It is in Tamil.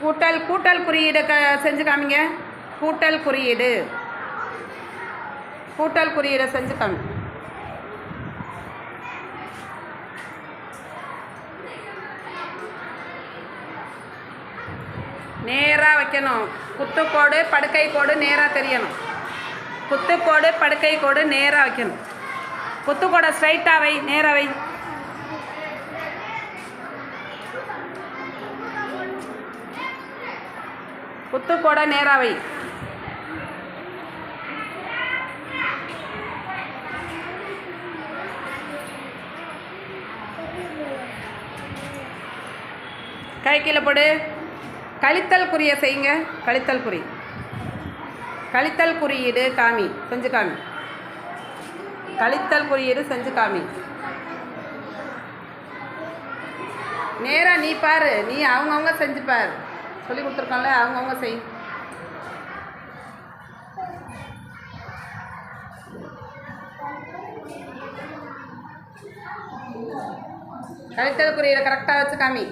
கூட்டல் கூட்டல் குறியீடு செஞ்சு காமிங்க. கூட்டல் குறியீடு கூட்டல் குறியீடை செஞ்சு காமி. நேராக வைக்கணும். குத்துக்கோடு படுக்கை கோடு நேராக தெரியணும். குத்துக்கோடு படுக்கை கோடு நேராக வைக்கணும். குத்துக்கோடை ஸ்ட்ரைட்டாக வை, நேராக வை. குத்துக்கோடை நேராக வை. கை கீழே போடு. கழித்தல் குறியை செய்யுங்க. கழித்தல் குறி, கழித்தல் குறியீடு காமி, செஞ்சு காமி. கழித்தல் குறியீடு செஞ்சு காமி. நேராக நீ பாரு, நீ அவங்கவுங்க செஞ்சு பாரு. சொல்லி கொடுத்துருக்கோம்ல, அவங்கவுங்க செய். கழித்தல் குறியீடை கரெக்டாக வச்சு காமி.